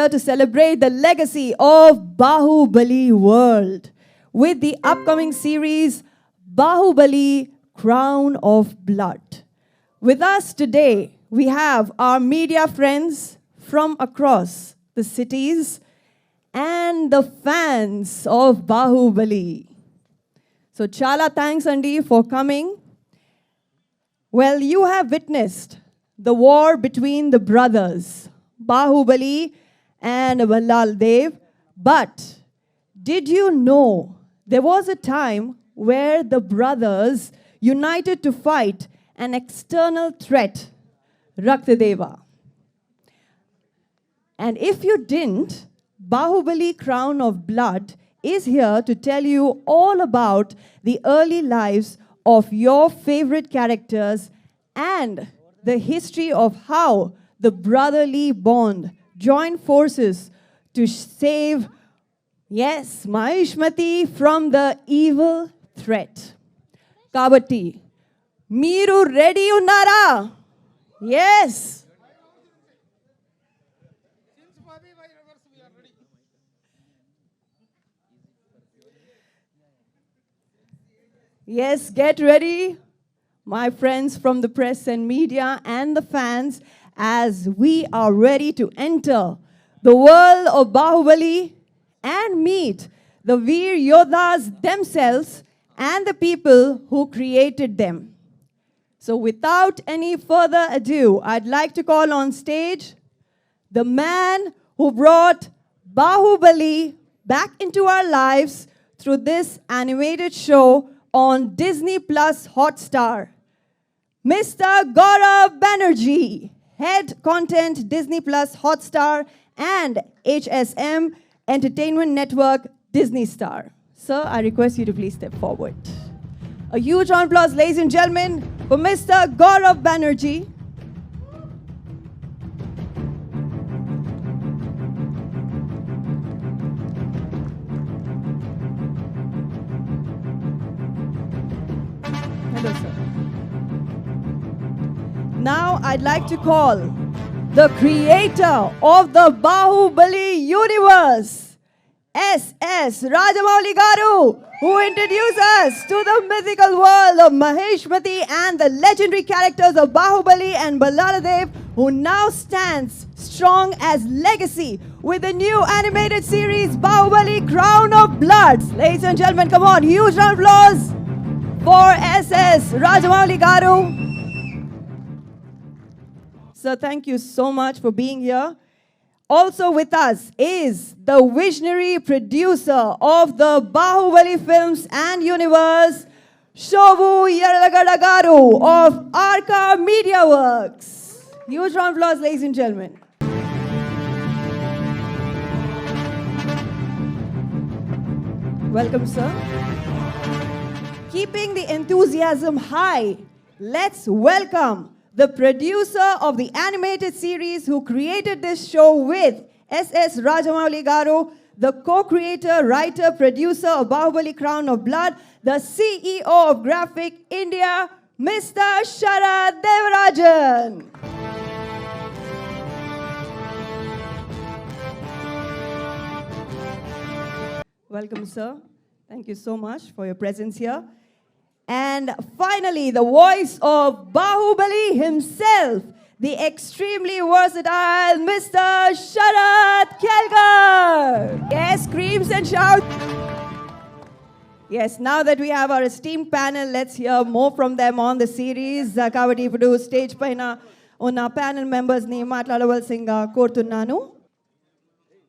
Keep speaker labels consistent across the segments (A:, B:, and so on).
A: here to celebrate the legacy of Bahubali world with the upcoming series Bahubali Crown of Blood. With us today, we have our media friends from across the cities and the fans of Bahubali. So chala thanks Andy for coming. Well, you have witnessed the war between the brothers, Bahubali and Baladev, but did you know there was a time where the brothers united to fight an external threat, Raktadeva? And if you didn't, Bahubali Crown of Blood is here to tell you all about the early lives of your favorite characters and the history of how the brotherly bond joined forces to save, yes, Mahishmati from the evil threat. Kabatti, Meeru ready unnara? Yes. Yes, get ready, my friends from the press and media and the fans, as we are ready to enter the world of Bahubali and meet the Veer Yodhas themselves and the people who created them. So without any further ado, I'd like to call on stage the man who brought Bahubali back into our lives through this animated show on Disney Plus Hotstar, Mr. Gaurav Banerjee, Head Content Disney Plus Hotstar and HSM Entertainment Network Disney Star. Sir, I request you to please step forward. A huge round of applause, ladies and gentlemen, for Mr. Gaurav Banerjee. Hello, sir. Now I'd like to call the creator of the Bahubali universe, S.S. Rajamouli Garu, who introduced us to the mythical world of Mahishmati and the legendary characters of Bahubali and Baladev, who now stands strong as legacy with the new animated series Bahubali Crown of Blood. Ladies and gentlemen, come on, huge round of applause for S.S. Rajamouli Garu. Sir, thank you so much for being here. Also with us is the visionary producer of the Bahubali films and universe, Shobu Yarlagada Garu of Arca Media Works. Huge round of applause, ladies and gentlemen. Welcome, sir. Keeping the enthusiasm high, let's welcome the producer of the animated series who created this show with S.S. Rajamouli Garu, the co-creator, writer, producer of Bahubali Crown of Blood, the CEO of Graphic India, Mr. Sharad Devarajan. Welcome, sir. Thank you so much for your presence here. And finally, the voice of Bahubali himself, the extremely versatile Mr. Sharad Kelkar. Yes, screams and shouts. Yes, now that we have our esteemed panel, let's hear more from them on the series. Kavadi Pudu stage paina unna panel members ni maatladavalalsinga korutunnanu.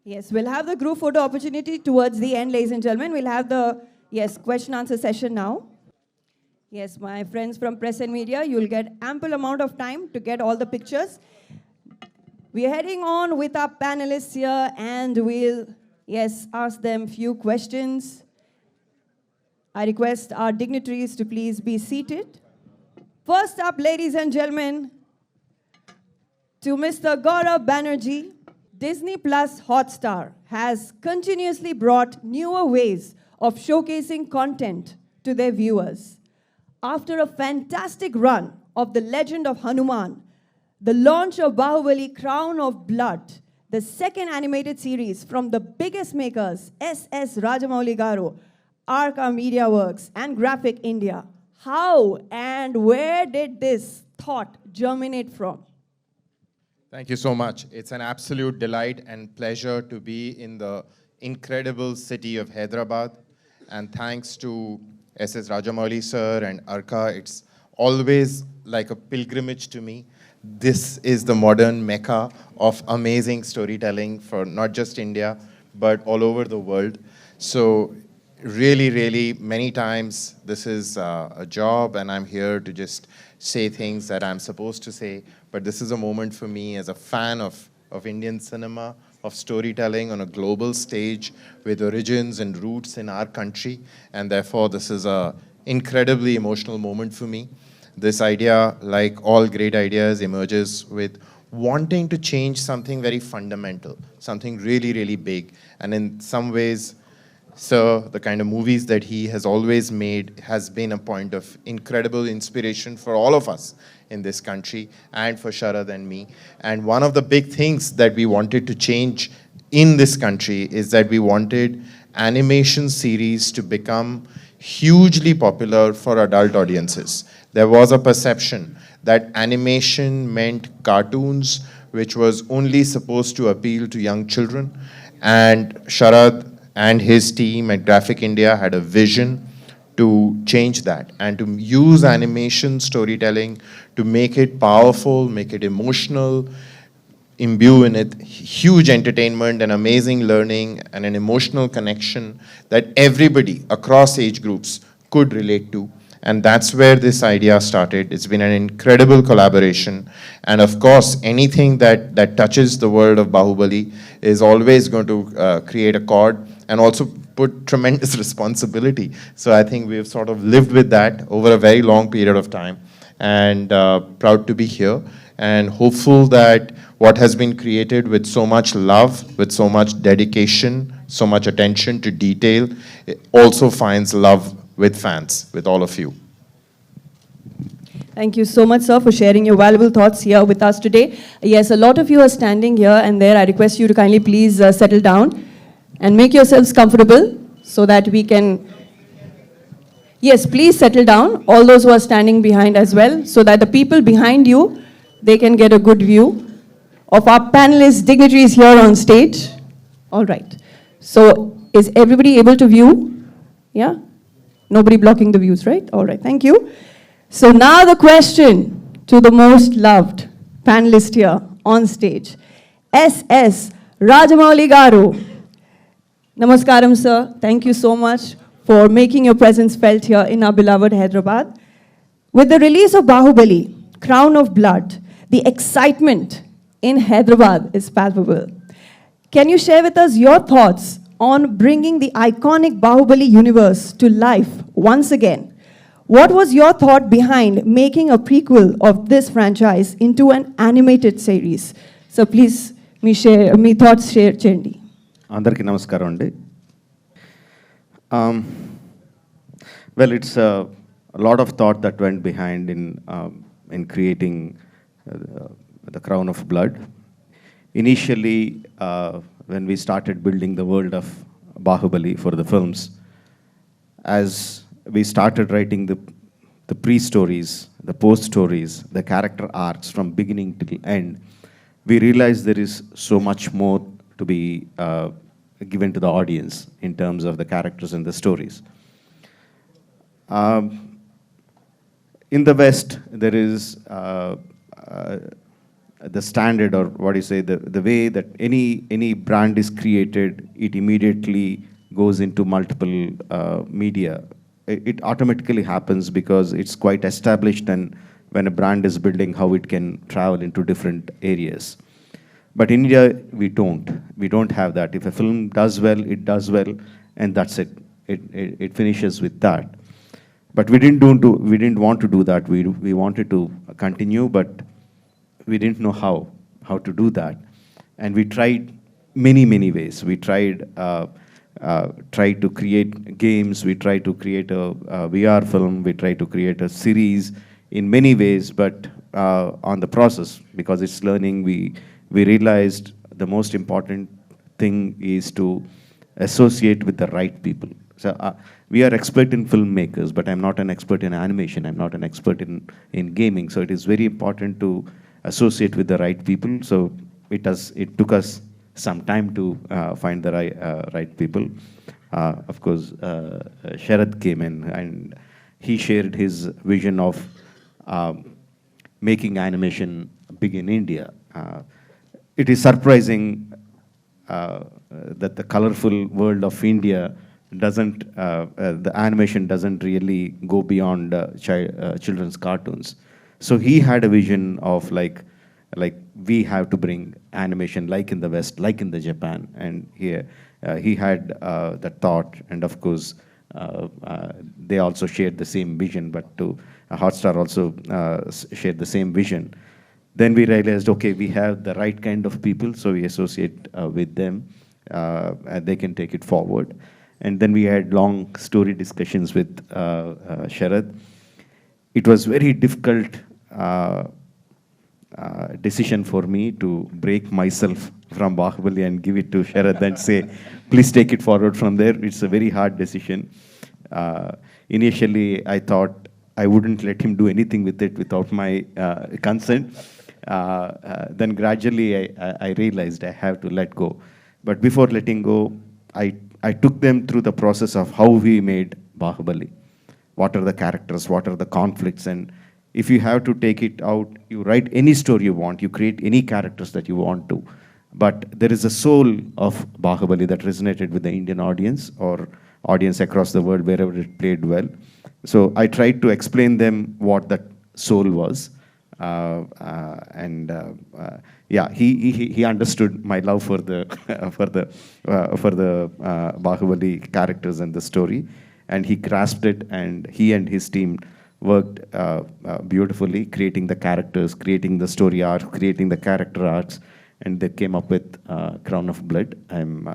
A: Yes, we'll have the group photo opportunity towards the end, ladies and gentlemen. We'll have the question answer session now. Yes, my friends from press and media, you'll get ample amount of time to get all the pictures. We're heading on with our panelists here and we'll, ask them few questions. I request our dignitaries to please be seated. First up, ladies and gentlemen, to Mr. Gaurav Banerjee, Disney Plus Hotstar has continuously brought newer ways of showcasing content to their viewers. After a fantastic run of The Legend of Hanuman, the launch of Bahubali Crown of Blood the second animated series from the biggest makers, S.S. Rajamouli Garu, Arca Media Works, and Graphic India. How and where did this thought germinate from?
B: Thank you so much. It's an absolute delight and pleasure to be in the incredible city of Hyderabad. And thanks to S.S. Rajamouli sir and Arka, it's always like a pilgrimage to me. This is the modern mecca of amazing storytelling for not just India, but all over the world. So really, really, many times this is a job and I'm here to just say things that I'm supposed to say. But this is a moment for me as a fan of Indian cinema, of storytelling on a global stage with origins and roots in our country. And therefore, this is an incredibly emotional moment for me. This idea, like all great ideas, emerges with wanting to change something very fundamental, something really, really big. And in some ways, so the kind of movies that he has always made has been a point of incredible inspiration for all of us in this country and for Sharad and me. And one of the big things that we wanted to change in this country is that we wanted animation series to become hugely popular for adult audiences. There was a perception that animation meant cartoons, which was only supposed to appeal to young children. And Sharad and his team at Graphic India had a vision to change that and to use animation storytelling to make it powerful, make it emotional, imbue in it huge entertainment and amazing learning and an emotional connection that everybody across age groups could relate to. And that's where this idea started. It's been an incredible collaboration. And of course, anything that touches the world of Bahubali is always going to create a chord and also put tremendous responsibility. So I think we've sort of lived with that over a very long period of time. And proud to be here and hopeful that what has been created with so much love, with so much dedication, so much attention to detail, it also finds love with fans, with all of you.
A: Thank you so much, sir, for sharing your valuable thoughts here with us today. Yes, a lot of you are standing here and there. I request you to kindly please settle down and make yourselves comfortable so that we can... Yes, please settle down, all those who are standing behind as well, so that the people behind you, they can get a good view of our panelists, dignitaries here on stage. All right. So is everybody able to view? Yeah? Nobody blocking the views, right? All right, thank you. So now the question to the most loved panelist here on stage, S.S. Rajamouli Garu. Namaskaram, sir. Thank you so much for making your presence felt here in our beloved Hyderabad. With the release of Bahubali, Crown of Blood, the excitement in Hyderabad is palpable. Can you share with us your thoughts on bringing the iconic Bahubali universe to life once again? What was your thought behind making a prequel of this franchise into an animated series? So please, me thoughts share Chendi.
C: Andarki namaskaram andi. Well, it's a lot of thought that went behind in creating the Crown of Blood. Initially, when we started building the world of Bahubali for the films, as we started writing the pre-stories, the post-stories, the character arcs from beginning to end, we realized there is so much more to be given to the audience in terms of the characters and the stories. In the West, there is the standard, or what do you say, the way that any brand is created, it immediately goes into multiple media. It automatically happens because it's quite established, and when a brand is building, how it can travel into different areas. But in India, we don't have that. If a film does well, it does well, and that's it. It finishes with that. But we didn't want to do that. We wanted to continue, but we didn't know how to do that. And we tried many ways. We tried to create games, we tried to create a VR film, we tried to create a series in many ways, but on the process, because it's learning, we realized the most important thing is to associate with the right people. So we are expert in filmmakers, but I'm not an expert in animation. I'm not an expert in gaming. So it is very important to associate with the right people. So it took us some time to find the right people. Of course, Sharad came in and he shared his vision of making animation big in India. It is surprising that the colorful world of India doesn't, the animation doesn't really go beyond children's cartoons. So he had a vision of like we have to bring animation like in the West, like in the Japan, and here he had that thought, and of course they also shared the same vision, but Hotstar also shared the same vision. Then we realized, okay, we have the right kind of people, so we associate with them, and they can take it forward. And then we had long story discussions with Sharad. It was very difficult decision for me to break myself from Bahubali and give it to Sharad and say, please take it forward from there. It's a very hard decision. Initially, I thought I wouldn't let him do anything with it without my consent. Then gradually, I realized I have to let go. But before letting go, I took them through the process of how we made Bahubali. What are the characters? What are the conflicts? And if you have to take it out, you write any story you want, you create any characters that you want to. But there is a soul of Bahubali that resonated with the Indian audience or audience across the world, wherever it played well. So I tried to explain them what that soul was. Yeah, he understood my love for the Bahubali characters and the story, and he grasped it, and he and his team worked beautifully, creating the characters, creating the story arcs, creating the character arcs, and they came up with Crown of Blood. I'm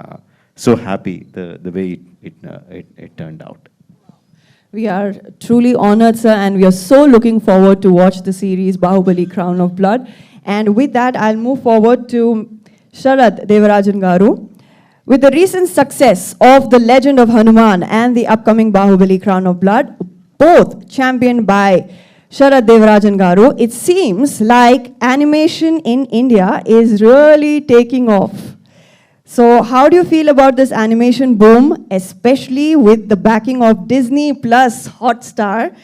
C: so happy the way it turned out.
A: We are truly honored, sir, and we are so looking forward to watch the series Bahubali Crown of Blood. And with that, I'll move forward to Sharad Devarajan Garu. With the recent success of The Legend of Hanuman and the upcoming Bahubali Crown of Blood, both championed by Sharad Devarajan Garu, it seems like animation in India is really taking off. So how do you feel about this animation boom, especially with the backing of Disney plus Hotstar?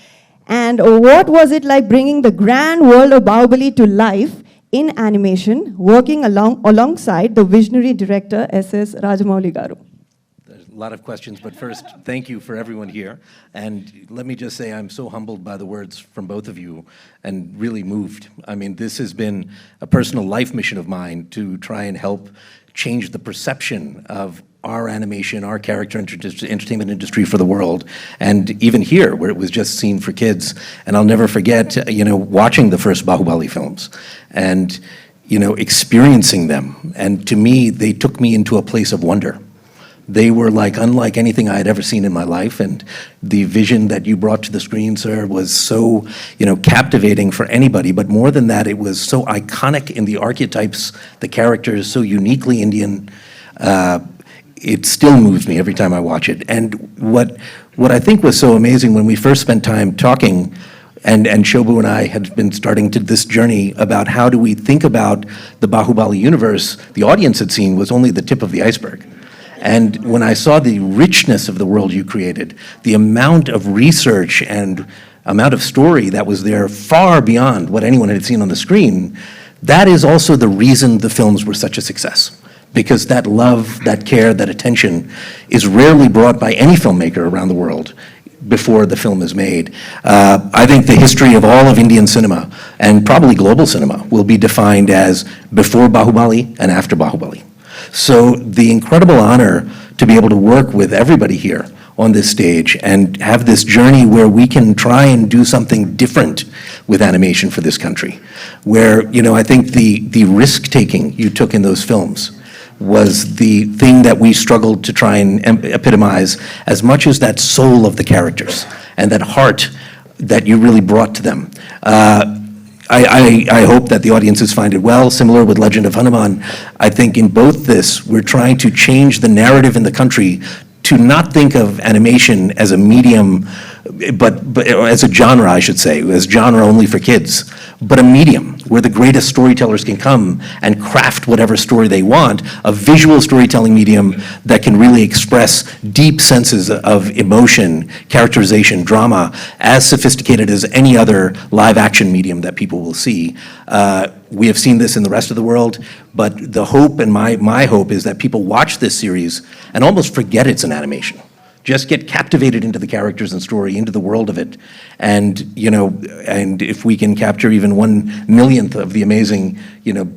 A: And what was it like bringing the grand world of Bahubali to life in animation, working alongside the visionary director, S.S. Rajamouli Garu?
D: There's a lot of questions, but first, thank you for everyone here. And let me just say I'm so humbled by the words from both of you and really moved. I mean, this has been a personal life mission of mine to try and help change the perception of our animation, our character entertainment industry for the world. And even here, where it was just seen for kids. And I'll never forget, watching the first Bahubali films and, experiencing them. And to me, they took me into a place of wonder. They were unlike anything I had ever seen in my life, and the vision that you brought to the screen, sir, was so, captivating for anybody. But more than that, it was so iconic in the archetypes, the characters, so uniquely Indian. It still moves me every time I watch it. And what I think was so amazing when we first spent time talking, and Shobhu and I had been starting this journey about how do we think about the Bahubali universe, the audience had seen was only the tip of the iceberg. And when I saw the richness of the world you created, the amount of research and amount of story that was there far beyond what anyone had seen on the screen, that is also the reason the films were such a success. Because that love, that care, that attention is rarely brought by any filmmaker around the world before the film is made. I think the history of all of Indian cinema, and probably global cinema, will be defined as before Bahubali and after Bahubali. So the incredible honor to be able to work with everybody here on this stage and have this journey where we can try and do something different with animation for this country, where, I think the risk-taking you took in those films was the thing that we struggled to try and epitomize, as much as that soul of the characters and that heart that you really brought to them. I hope that the audiences find it well. Similar with Legend of Hanuman, I think in both this, we're trying to change the narrative in the country to not think of animation as a medium, but as a genre, I should say, as genre only for kids, but a medium where the greatest storytellers can come and craft whatever story they want, a visual storytelling medium that can really express deep senses of emotion, characterization, drama, as sophisticated as any other live action medium that people will see. We have seen this in the rest of the world, but the hope, and my hope, is that people watch this series and almost forget it's an animation. Just get captivated into the characters and story, into the world of it. And, and if we can capture even 1/1,000,000th of the amazing,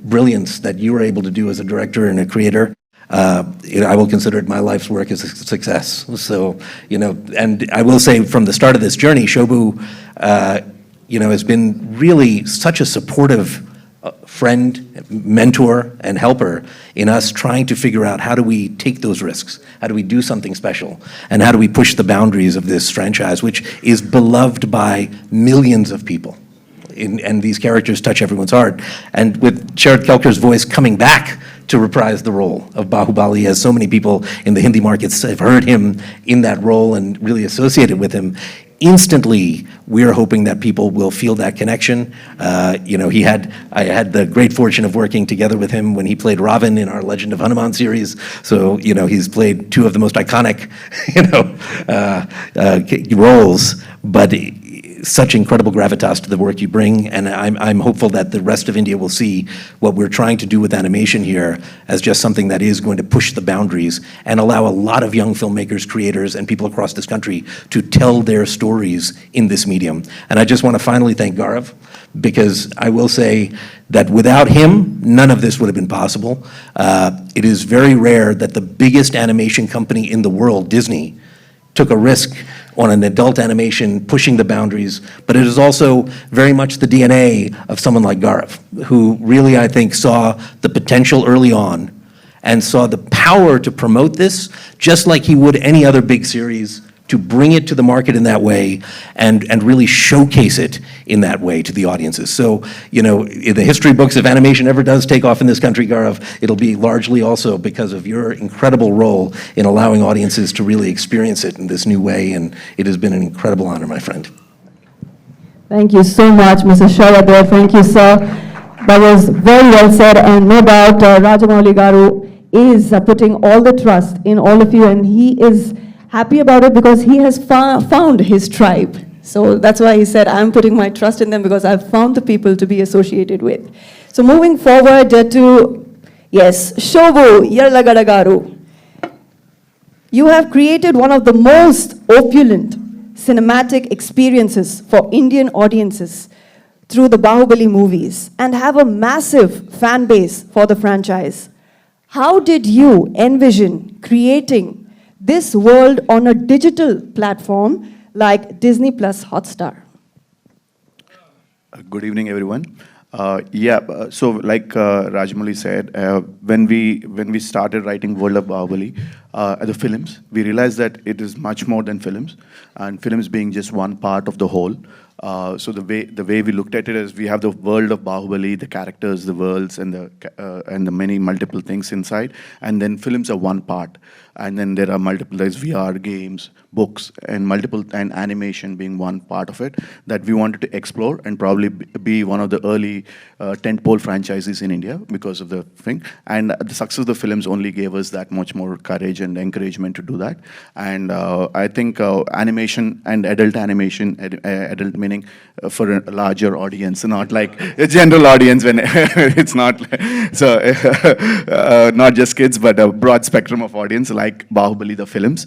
D: brilliance that you were able to do as a director and a creator, I will consider it my life's work as a success. So, and I will say from the start of this journey, Shobu, has been really such a supportive friend, mentor, and helper in us trying to figure out how do we take those risks, how do we do something special, and how do we push the boundaries of this franchise, which is beloved by millions of people. And these characters touch everyone's heart. And with Sharad Kelkar's voice coming back to reprise the role of Bahubali, as so many people in the Hindi markets have heard him in that role and really associated with him, instantly, we're hoping that people will feel that connection. I had the great fortune of working together with him when he played Ravan in our Legend of Hanuman series. So, he's played two of the most iconic, roles, but such incredible gravitas to the work you bring, and I'm hopeful that the rest of India will see what we're trying to do with animation here as just something that is going to push the boundaries and allow a lot of young filmmakers, creators, and people across this country to tell their stories in this medium. And I just want to finally thank Gaurav, because I will say that without him, none of this would have been possible. It is very rare that the biggest animation company in the world, Disney, took a risk on an adult animation, pushing the boundaries, but it is also very much the DNA of someone like Gaurav, who really, I think, saw the potential early on and saw the power to promote this, just like he would any other big series, to bring it to the market in that way and really showcase it in that way to the audiences. So, in the history books, if animation ever does take off in this country, Gaurav, it'll be largely also because of your incredible role in allowing audiences to really experience it in this new way, and it has been an incredible honor, my friend.
A: Thank you so much, Mr. Sharadev. Thank you, sir. That was very well said, and no doubt Rajamouli Garu is putting all the trust in all of you, and he is happy about it because he has found his tribe. So that's why he said, I'm putting my trust in them because I've found the people to be associated with. So moving forward to, yes, Shobu Yarlagadagaru. You have created one of the most opulent cinematic experiences for Indian audiences through the Bahubali movies and have a massive fan base for the franchise. How did you envision creating this world on a digital platform like Disney Plus Hotstar?
C: Good evening, everyone. So like Rajamouli said, when we started writing World of Bahubali, the films, we realized that it is much more than films, and films being just one part of the whole. So the way we looked at it is we have the world of Bahubali, the characters, the worlds, and the many multiple things inside, and then films are one part, and then there are multiple, there's VR games, books, and animation being one part of it that we wanted to explore and probably be one of the early tentpole franchises in India because of the thing. And the success of the films only gave us that much more courage and encouragement to do that. And I think animation and adult animation, adult meaning for a larger audience, not like a general audience when it's not, so not just kids, but a broad spectrum of audience like Bahubali, the films.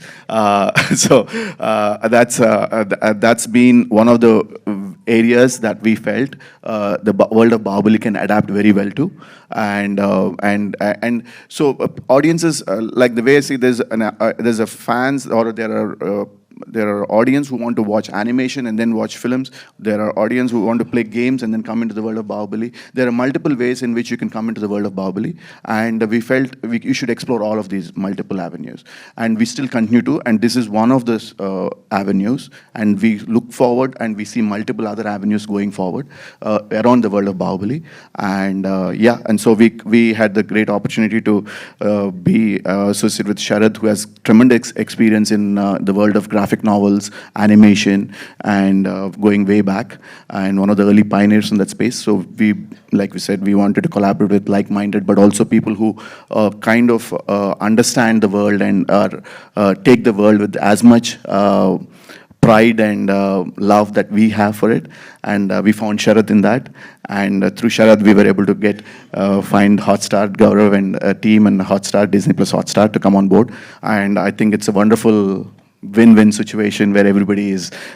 C: That's been one of the areas that we felt the world of Bahubali can adapt very well to, and so audiences, like the way I see there's a fans, or there are
E: there are audience who want to watch animation and then watch films. There are audience who want to play games and then come into the world of Bahubali. There are multiple ways in which you can come into the world of Bahubali, and we felt you should explore all of these multiple avenues, and we still continue to. And this is one of those avenues, and we look forward and we see multiple other avenues going forward around the world of Bahubali. And yeah, and so we had the great opportunity to be associated with Sharad, who has tremendous experience in the world of graphic novels, animation, and going way back, and one of the early pioneers in that space. So we, like we said, we wanted to collaborate with like-minded, but also people who kind of understand the world and take the world with as much pride and love that we have for it. And we found Sharad in that. And through Sharad, we were able to find Hotstar, Gaurav, and a team, and Hotstar, Disney Plus Hotstar, to come on board. And I think it's a wonderful win-win situation where everybody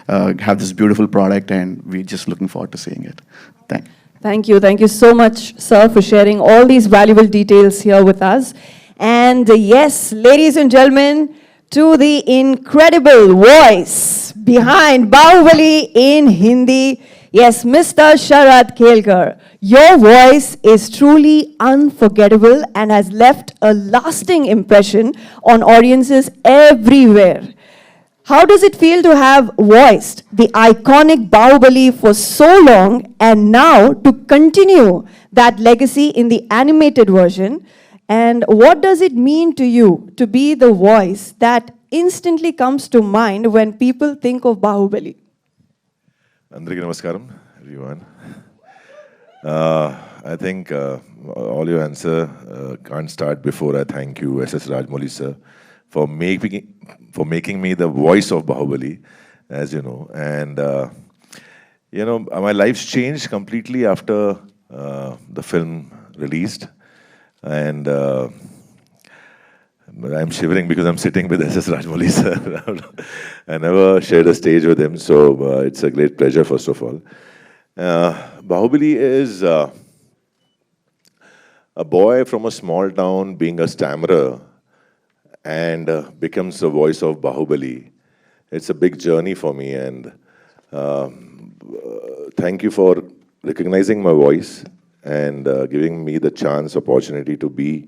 E: have this beautiful product, and we're just looking forward to seeing it.
A: Thank you. Thank you so much, sir, for sharing all these valuable details here with us. And yes, ladies and gentlemen, to the incredible voice behind Bahubali in Hindi, yes, Mr. Sharad Kelkar. Your voice is truly unforgettable and has left a lasting impression on audiences everywhere. How does it feel to have voiced the iconic Bahubali for so long and now to continue that legacy in the animated version? And what does it mean to you to be the voice that instantly comes to mind when people think of Bahubali?
F: Andariki namaskaram, everyone. I think all your answer can't start before I thank you, S.S. Rajamouli sir, for making me the voice of Bahubali, as you know. And my life's changed completely after the film released. And I'm shivering because I'm sitting with S.S. Rajamouli sir. I never shared a stage with him, so it's a great pleasure, first of all. Bahubali is a boy from a small town being a stammerer and becomes the voice of Bahubali. It's a big journey for me, and thank you for recognizing my voice and giving me the opportunity to be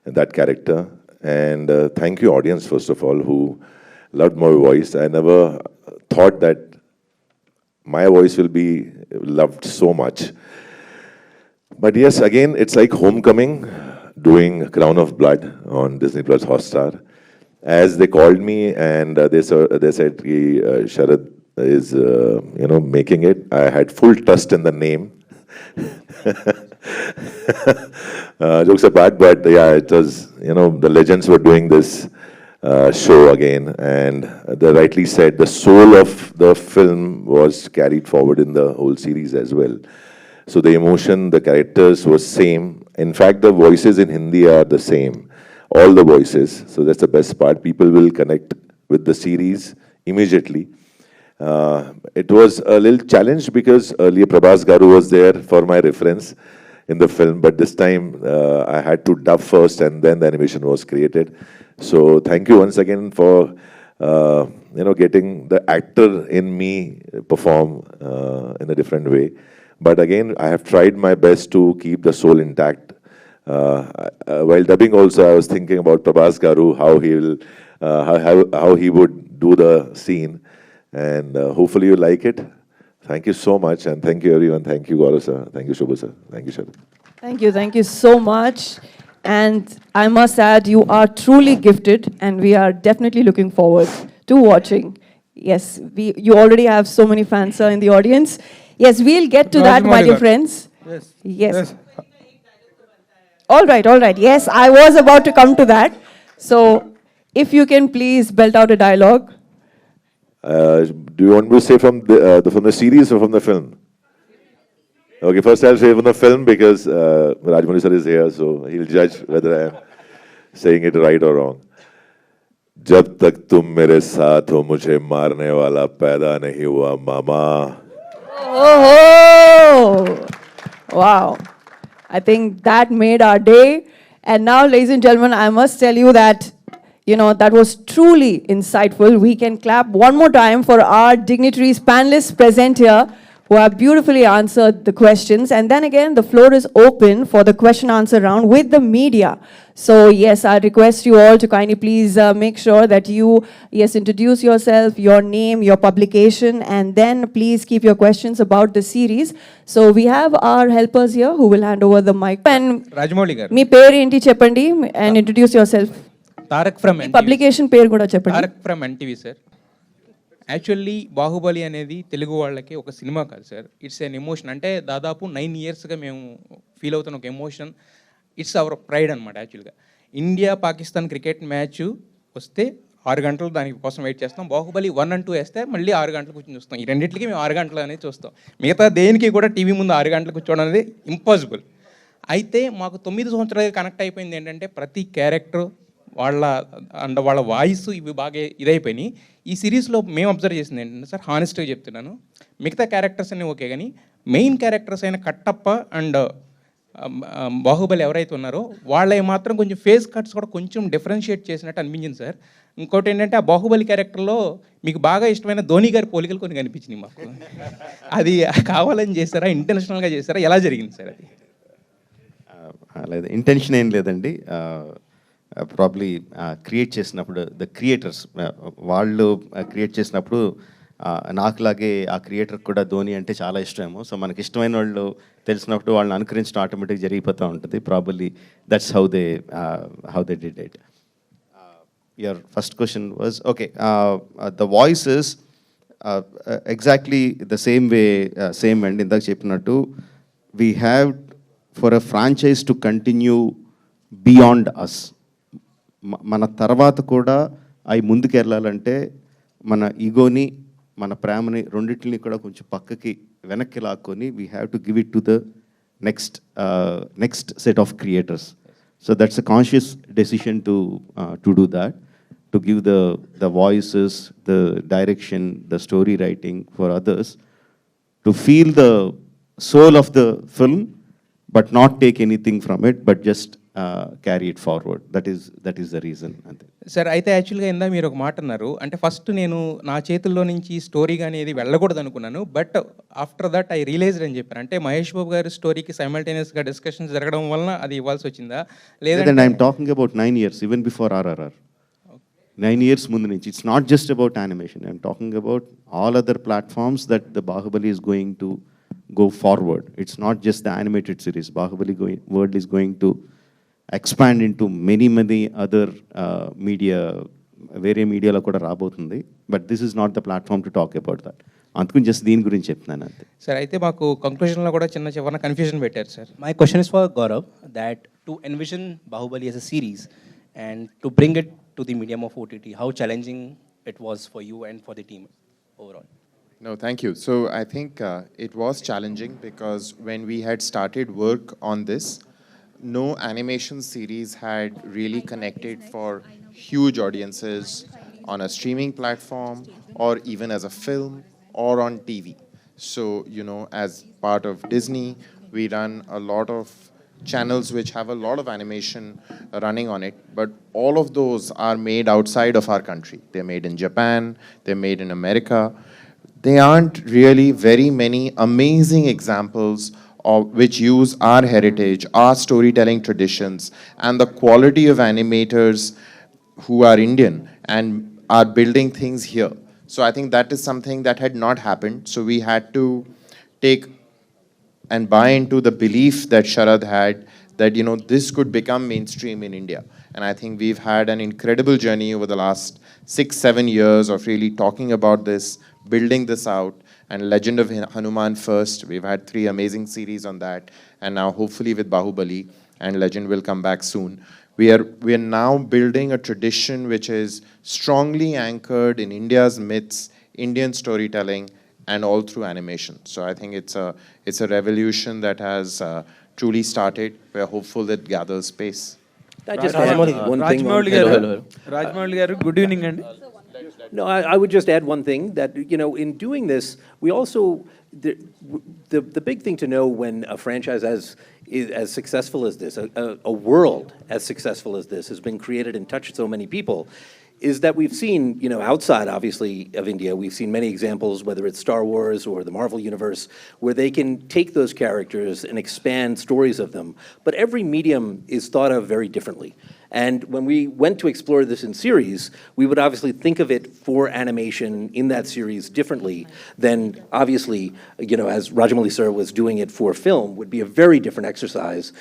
F: that character. And thank you, audience, first of all, who loved my voice. I never thought that my voice will be loved so much. But yes, again, it's like homecoming, doing Crown of Blood on Disney Plus Hotstar. As they called me and they said, Sharad is, making it. I had full trust in the name. Jokes apart, but yeah, it was, the legends were doing this show again, and they rightly said the soul of the film was carried forward in the whole series as well. So the emotion, the characters was same. In fact, the voices in Hindi are the same, all the voices. So that's the best part. People will connect with the series immediately. It was a little challenge because earlier Prabhas Garu was there for my reference in the film, but this time I had to dub first and then the animation was created. So thank you once again for getting the actor in me perform in a different way. But again, I have tried my best to keep the soul intact. While dubbing also, I was thinking about Prabhas Garu, how he would do the scene. And hopefully you like it. Thank you so much, and thank you everyone. Thank you, Gaurav sir. Thank you, Shobha sir. Thank you, Sharad.
A: Thank you so much. And I must add, you are truly gifted, and we are definitely looking forward to watching. Yes, you already have so many fans, sir, in the audience. Yes, we'll get to that, my dear friends. Yes. All right. Yes, I was about to come to that. So, if you can please belt out a dialogue.
F: Do you want me to say from the series or from the film? Okay, first I'll say from the film because Rajamouli sir is here, so he'll judge whether I am saying it right or wrong. जब तक तुम मेरे साथ हो मुझे मारने वाला पैदा नहीं हुआ मामा.
A: Oh, wow. I think that made our day. And now, ladies and gentlemen, I must tell you that, You know, that was truly insightful. We can clap one more time for our dignitaries, panelists present here, who have beautifully answered the questions. And then again, the floor is open for the question answer round with the media. So yes, I request you all to kindly please make sure that you, yes, introduce yourself, your name, your publication, and then please keep your questions about the series. So we have our helpers here who will hand over the mic. And
G: Rajamouli గారు
A: మీ పేరు ఏంటి చెప్పండి and introduce yourself.
G: Tarak from
A: me publication పేరు కూడా చెప్పండి.
G: Tarak from NTV sir. Actually Baahubali అనేది తెలుగు వాళ్ళకి ఒక సినిమా కాదు సార్, ఇట్స్ ఎన్ ఎమోషన్. అంటే దాదాపు 9 ఇయర్స్గా మేము ఫీల్ అవుతున్న ఒక ఎమోషన్. ఇట్స్ అవర్ ప్రైడ్ అనమాట. యాక్చువల్గా ఇండియా పాకిస్తాన్ క్రికెట్ మ్యాచ్ వస్తే 6 గంటలు దాని కోసం వెయిట్ చేస్తాం. బాహుబలి 1 and 2 వేస్తే మళ్ళీ 6 గంటలు కూర్చొని చూస్తాం. ఈ రెండింటికి మేము 6 గంటలు అనేది చూస్తాం. మిగతా దేనికి కూడా టీవీ ముందు 6 గంటలు కూర్చోవడం అనేది ఇంపాసిబుల్. అయితే మాకు 9 సంవత్సరాలుగా కనెక్ట్ అయిపోయింది ఏంటంటే ప్రతి క్యారెక్టర్ వాళ్ళ వాయిస్ ఇవి బాగా ఇదైపోయినాయి. ఈ సిరీస్లో మేము అబ్జర్వ్ చేసింది ఏంటంటే సార్, హానెస్ట్గా చెప్తున్నాను, మిగతా క్యారెక్టర్స్ అన్నీ ఓకే, కానీ మెయిన్ క్యారెక్టర్స్ అయిన కట్టప్ప అండ్ బాహుబలి ఎవరైతే ఉన్నారో వాళ్ళవి మాత్రం కొంచెం ఫేస్ కట్స్ కూడా కొంచెం డిఫరెన్షియేట్ చేసినట్టు అనిపించింది సార్. ఇంకోటి ఏంటంటే ఆ బాహుబలి క్యారెక్టర్లో మీకు బాగా ఇష్టమైన ధోని గారి పోలికలు కొన్ని కనిపించినాయి మాకు. అది కావాలని చేశారా, ఇంటెన్షనల్గా చేశారా, ఎలా జరిగింది సార్ అది?
C: లేదు, ఇంటెన్షన్ ఏం లేదండి. ప్రాబ్లీ క్రియేట్ చేసినప్పుడు ద క్రియేటర్స్ వాళ్ళు క్రియేట్ చేసినప్పుడు నాకులాగే ఆ క్రియేటర్ కూడా ధోని అంటే చాలా ఇష్టమేమో. సో మనకి ఇష్టమైన వాళ్ళు తెలిసినప్పుడు వాళ్ళని అనుకరించడం ఆటోమేటిక్గా జరిగిపోతూ ఉంటుంది. Probably that's how they did it. Your first question was okay, the voice is exactly the same and ఇందాక చెప్పినట్టు we have for a franchise to continue beyond us. మన తర్వాత కూడా అవి ముందుకు వెళ్ళాలంటే మన ఈగోని, మన ప్రేమని రెండింటిని కూడా కొంచెం పక్కకి వెనక్కి లాక్కొని we have to give it to the next set of creators. So that's a conscious decision to do that, to give the voices, the direction, the story writing for others, to feel the soul of the film, but not take anything from it, but just carry it forward. That is the reason.
G: Sir, అయితే యాక్చువల్గా ఇందా మీరు ఒక మాట అన్నారు, అంటే first నేను నా చేతుల్లో నుంచి స్టోరీ కానీ ఏది వెళ్ళకూడదు అనుకున్నాను, but after that I realized అని చెప్పాను. అంటే మహేష్ బాబు గారి స్టోరీకి సైమల్టేనియస్గా డిస్కషన్స్ జరగడం వలన అది ఇవ్వాల్సి వచ్చిందా?
C: లేదంటే I'm talking about 9 years, even before RRR. 9 years ముందు నుంచి. It's not just about animation. I'm talking about all other platforms that the Bahubali is going to go forward. It's not just the animated series. Bahubali world is going to expand into many other media, వేరే మీడియాలో కూడా రాబోతుంది. But this is not the platform to talk about that. అందుకని just దీని గురించి చెప్తున్నాను అంతే.
G: Sir, అయితే మాకు కంక్లూజన్లో కూడా చిన్న కన్ఫ్యూజన్ పెట్టారు sir.
H: My question is for Gaurav, that to envision Bahubali as a series and to bring it to the medium of OTT, how challenging it was for you and for the team overall?
B: No, thank you. So I think it was challenging because when we had started work on this, no animation series had really connected for huge audiences on a streaming platform or even as a film or on TV. So, you know, as part of Disney, we run a lot of channels which have a lot of animation running on it, but all of those are made outside of our country. They're made in Japan, they're made in America. There aren't really very many amazing examples of which use our heritage, our storytelling traditions, and the quality of animators who are Indian and are building things here. So I think that is something that had not happened. So we had to take and buy into the belief that Sharad had that, you know, this could become mainstream in India. And I think we've had an incredible journey over the last 6-7 years of really talking about this, building this out, and Legend of Hanuman first. We've had 3 amazing series on that, and now hopefully with Bahubali, and Legend will come back soon. We are now building a tradition which is strongly anchored in India's myths, Indian storytelling, and all through animation. So I think it's a revolution that has truly started. We're hopeful that gathers pace.
I: Rajmouli garu, good evening. And
J: no, I would just add one thing, that, you know, in doing this, we also,
D: the big thing to know when a franchise as successful as this, a world as successful as this has been created and touched so many people, is that we've seen, outside, obviously, of India, we've seen many examples, whether it's Star Wars or the Marvel Universe, where they can take those characters and expand stories of them. But every medium is thought of very differently. And when we went to explore this in series, we would obviously think of it for animation in that series differently than, obviously, as Rajamouli sir was doing it for film, would be a very different exercise.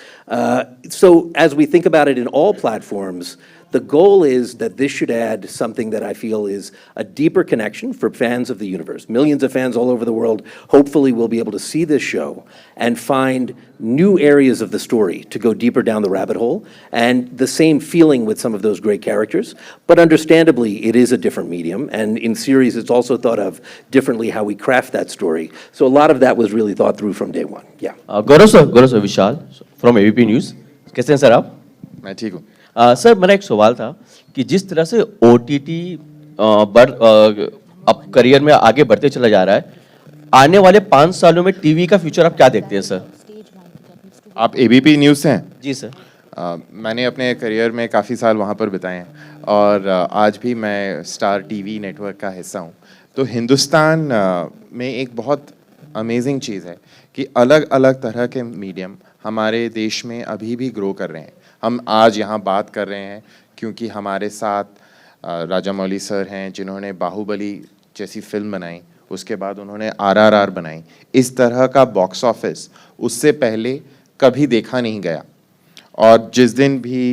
D: So as we think about it in all platforms, the goal is that this should add something that I feel is a deeper connection for fans of the universe. Millions of fans all over the world hopefully will be able to see this show and find new areas of the story to go deeper down the rabbit hole, and the same feeling with some of those great characters. But understandably, it is a different medium, and in series it's also thought of differently how we craft that story. So a lot of that was really thought through from day one. Yeah.
J: Gaurav sir, Vishal from ABP News. कैसे हैं sir आप?
B: मैं ठीक हूँ।
J: Sir मेरा एक सवाल था कि जिस तरह से OTT अब करियर में आगे बढ़ते चला जा रहा है, आने वाले 5 सालों में टीवी का फ्यूचर आप क्या देखते हैं सर?
B: आप ABP न्यूज़ से हैं?
J: जी सर।
B: मैंने अपने करियर में काफ़ी साल वहाँ पर बिताए हैं और आज भी मैं स्टार टीवी नेटवर्क का हिस्सा हूँ। तो हिंदुस्तान में एक बहुत अमेजिंग चीज़ है कि अलग अलग तरह के मीडियम हमारे देश में अभी भी ग्रो कर रहे हैं। हम आज यहाँ बात कर रहे हैं क्योंकि हमारे साथ राजामौली सर हैं जिन्होंने बाहुबली जैसी फिल्म बनाई, उसके बाद उन्होंने RRR बनाई। इस तरह का बॉक्स ऑफिस उससे पहले कभी देखा नहीं गया, और जिस दिन भी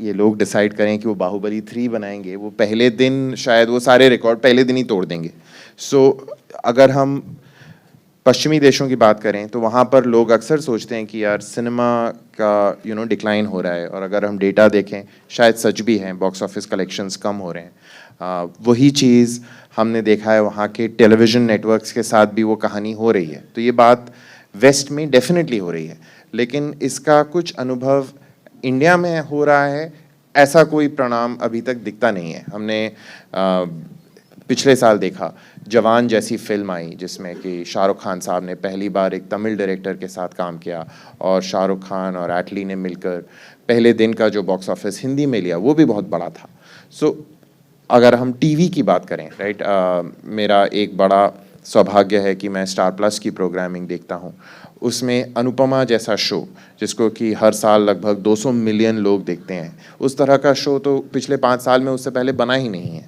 B: ये लोग डिसाइड करें कि वो बाहुबली 3 बनाएंगे, वो पहले दिन शायद वो सारे रिकॉर्ड पहले दिन ही तोड़ देंगे। अगर हम पश्चिमी देशों की बात करें तो वहाँ पर लोग अक्सर सोचते हैं कि यार सिनेमा का डिक्लाइन हो रहा है, और अगर हम डेटा देखें शायद सच भी है, बॉक्स ऑफिस कलेक्शंस कम हो रहे हैं। वही चीज़ हमने देखा है वहाँ के टेलीविज़न नेटवर्क्स के साथ भी, वो कहानी हो रही है। तो ये बात वेस्ट में डेफिनेटली हो रही है, लेकिन इसका कुछ अनुभव इंडिया में हो रहा है ऐसा कोई परिणाम अभी तक दिखता नहीं है। हमने पिछले साल देखा जवान जैसी फिल्म आई जिसमें कि शाहरुख खान साहब ने पहली बार एक तमिल डायरेक्टर के साथ काम किया, और शाहरुख खान और एटली ने मिलकर पहले दिन का जो बॉक्स ऑफिस हिंदी में लिया वो भी बहुत बड़ा था। अगर हम टीवी की बात करें, राइट, मेरा एक बड़ा सौभाग्य है कि मैं स्टार प्लस की प्रोग्रामिंग देखता हूँ। उसमें अनुपमा जैसा शो जिसको कि हर साल लगभग 200 मिलियन लोग देखते हैं, उस तरह का शो तो पिछले 5 साल में उससे पहले बना ही नहीं है।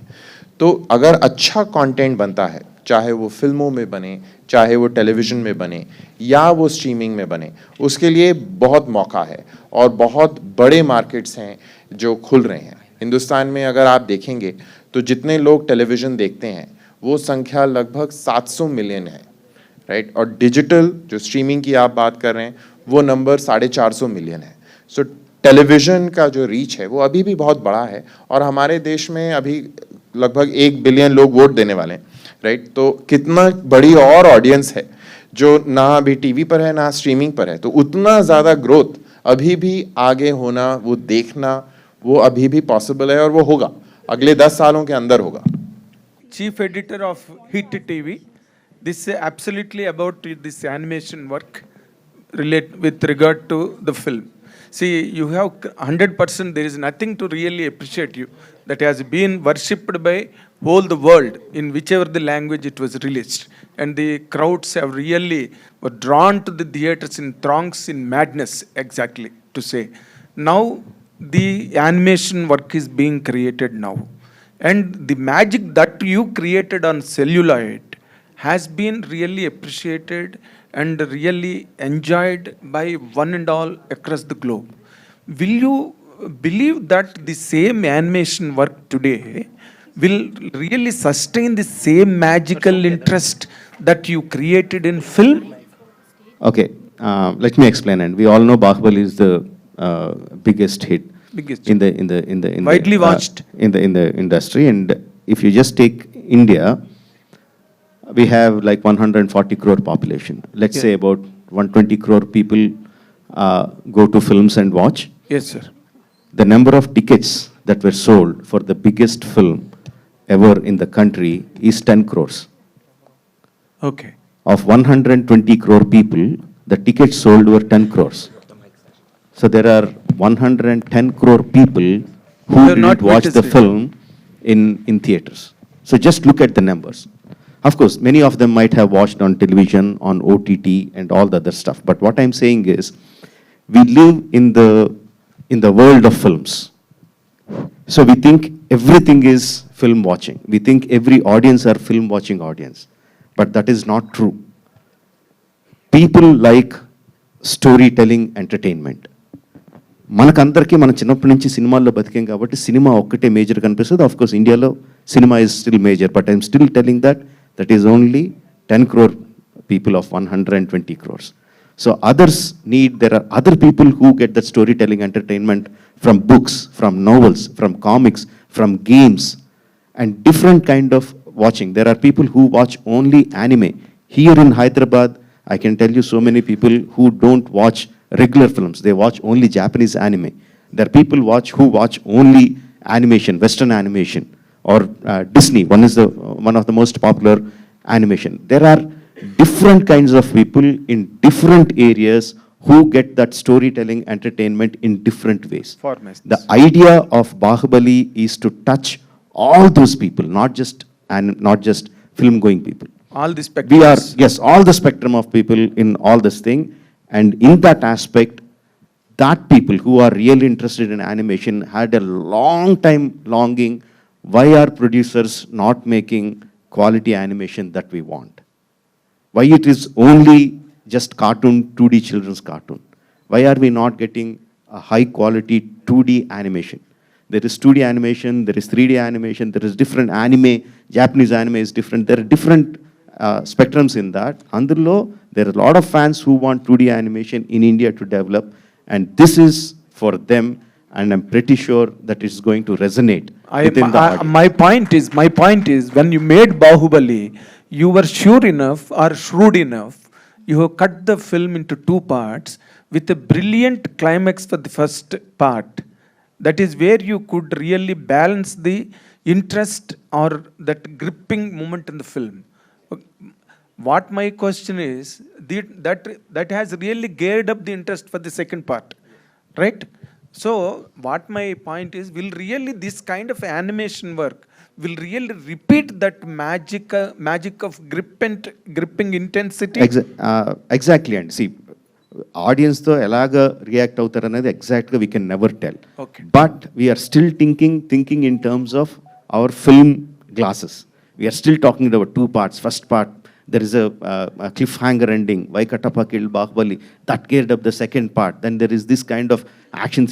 B: तो अगर अच्छा कंटेंट बनता है, चाहे वो फिल्मों में बने, चाहे वो टेलीविज़न में बने या वो स्ट्रीमिंग में बने, उसके लिए बहुत मौका है और बहुत बड़े मार्केट्स हैं जो खुल रहे हैं। हिंदुस्तान में अगर आप देखेंगे तो जितने लोग टेलीविज़न देखते हैं वो संख्या लगभग 700 मिलियन है, राइट, और डिजिटल जो स्ट्रीमिंग की आप बात कर रहे हैं वो नंबर 450 मिलियन है। टेलीविज़न का जो रीच है वो अभी भी बहुत बड़ा है, और हमारे देश में अभी लगभग 1 बिलियन लोग वोट देने वाले हैं, राइट। तो कितना बड़ी और ऑडियंस है जो ना अभी टीवी पर है ना स्ट्रीमिंग पर है, तो उतना ज़्यादा ग्रोथ अभी भी आगे होना, वो देखना, वो अभी भी पॉसिबल है और वो होगा, अगले 10 सालों के अंदर होगा।
I: Chief editor of Hit TV, this is absolutely about this animation work with regard to the film. See, you have 100%, there is nothing to really appreciate you that has been worshipped by whole the world in whichever the language it was released. And the crowds have really were drawn to the theaters in throngs, in madness, exactly to say. Now, the animation work is being created now. And the magic that you created on celluloid has been really appreciated and really enjoyed by one and all across the globe. Will you believe that the same animation work today will really sustain the same magical interest that you created in film?
C: Okay, let me explain. And we all know Bahubali is the biggest hit in the
I: widely watched
C: in the industry. And if you just take India, we have like 140 crore population. Let's say about 120 crore people go to films and watch.
I: Yes, sir.
C: The number of tickets that were sold for the biggest film ever in the country is 10 crores.
I: Okay.
C: Of 120 crore people, the tickets sold were 10 crores. So there are 110 crore people who
I: have
C: didn't
I: not
C: watch the
I: witnessed it.
C: film in theaters. So just look at the numbers. Of course, many of them might have watched on television, on OTT, and all the other stuff. But what I'm saying is, we live in the world of films. So we think everything is film watching. We think every audience are film watching audience. But that is not true. People like storytelling entertainment. మనకందరికీ మన చిన్నప్పటి నుంచి సినిమాల్లో బతికాం కాబట్టి cinema ఒక్కటే major కనిపిస్తుంది. Of course ఇండియాలో cinema is still major, but I'm still telling that is only 10 crore people of 120 crores. So others there are other people who get that storytelling entertainment from books, from novels, from comics, from games, and different kind of watching. There are people who watch only anime. Here in Hyderabad, I can tell you so many people who don't watch regular films. They watch only Japanese anime. There are people who watch only animation, Western animation, or Disney. One of the most popular animation. There are different kinds of people in different areas who get that storytelling entertainment in different ways.
I: Formats.
C: The idea of Bahubali is to touch all those people, not just film going people.
I: All the
C: We
I: spectrums.
C: are, yes, all the spectrum of people in all this thing. And in that aspect, that people who are really interested in animation had a long time longing, why are producers not making quality animation that we want? Why it is only just cartoon, 2D children's cartoon? Why are we not getting a high quality 2D animation? There is 2D animation, there is 3D animation, there is different anime. Japanese anime is different. There are different spectrums in that. Andurlo, there are a lot of fans who want 2D animation in India to develop, and this is for them, and I'm pretty sure that it's going to resonate within the audience.
I: My point is, when you made Bahubali, you were sure enough or shrewd enough, you have cut the film into two parts with a brilliant climax for the first part. That is where you could really balance the interest or that gripping moment in the film. What my question is, that has really geared up the interest for the second part, right? So what my point is, will really this kind of animation work will really repeat that magic of gripping intensity?
C: Exactly, and see, audience తో ఎలాగా react అవుతారు అనేది ఎగ్జాక్ట్గా we can never tell.
I: Okay.
C: But we are still thinking in terms of our film glasses. We are still talking about two parts. First part, there is a cliffhanger ending. Why Katappa killed Bahubali? That geared up the second part. Then there is this kind of action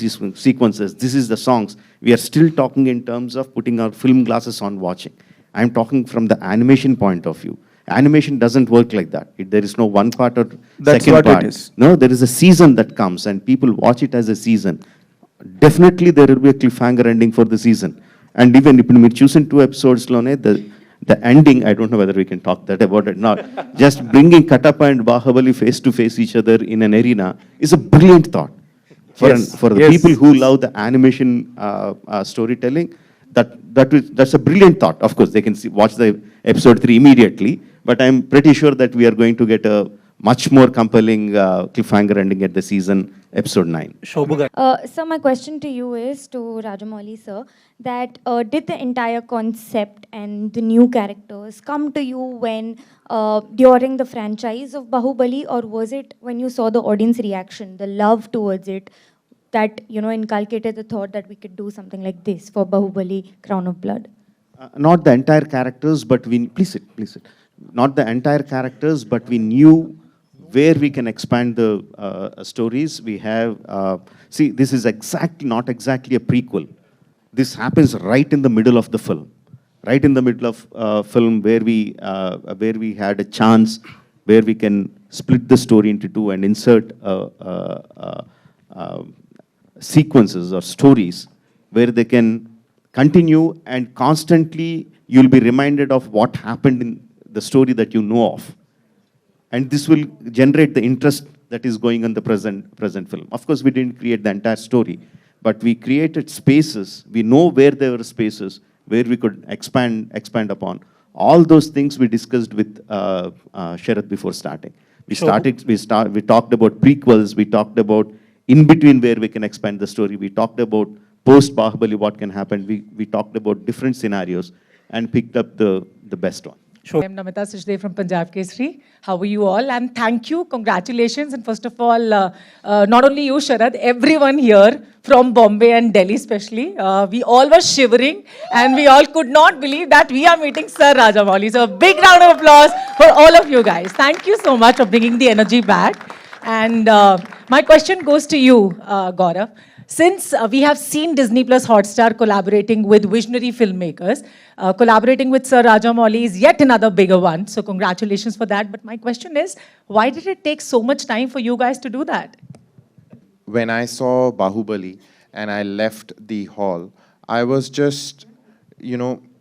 C: sequences. This is the songs. We are still talking in terms of putting our film glasses on watching. I am talking from the animation point of view. Animation doesn't work like that. There is no one part or
I: That's
C: second
I: what
C: part.
I: it is.
C: No, there is a season that comes and people watch it as a season. Definitely there will be a cliffhanger ending for the season. And even if you choose in 2 episodes, the ending, I don't know whether we can talk that about it not. Just bringing Katappa and Bahubali face to face each other in an arena is a brilliant thought. For the
I: Yes.
C: people who love the animation storytelling, that's a brilliant thought. Of course, they can watch the episode 3 immediately, but I'm pretty sure that we are going to get a much more compelling cliffhanger ending at the season episode 9.
K: So my question to you is, to Rajamouli sir, that did the entire concept and the new characters come to you when during the franchise of Bahubali, or was it when you saw the audience reaction, the love towards it, that inculcated the thought that we could do something like this for Bahubali Crown of Blood?
C: Not the entire characters, but please sit. Not the entire characters, but we knew where we can expand the stories. We have, see, this is not exactly a prequel. This happens right in the middle of the film. Right in the middle of film where we had a chance, where we can split the story into two and insert sequences or stories where they can continue, and constantly you'll be reminded of what happened in the story that you know of. And this will generate the interest that is going on the present film. Of course, we didn't create the entire story, but we created spaces. We know where there were spaces where we could expand upon. All those things we discussed with Sharath before starting. We talked about prequels, we talked about in between where we can expand the story, we talked about post Bahubali, what can happen, we talked about different scenarios and picked up the best one.
L: Sure. I'm Namita Sachdev from Punjab Kesari. How are you all? And thank you, congratulations. And first of all, not only you, Sharad, everyone here from Bombay and Delhi especially, we all were shivering and we all could not believe that we are meeting Sir Rajamouli. So a big round of applause for all of you guys. Thank you so much for bringing the energy back. And my question goes to you, Gaurav. Since we have seen Disney Plus Hotstar collaborating with visionary filmmakers, collaborating with Sir Rajamouli is yet another bigger one. So congratulations for that. But my question is, why did it take so much time for you guys to do that?
B: When I saw Bahubali and I left the hall, I was just,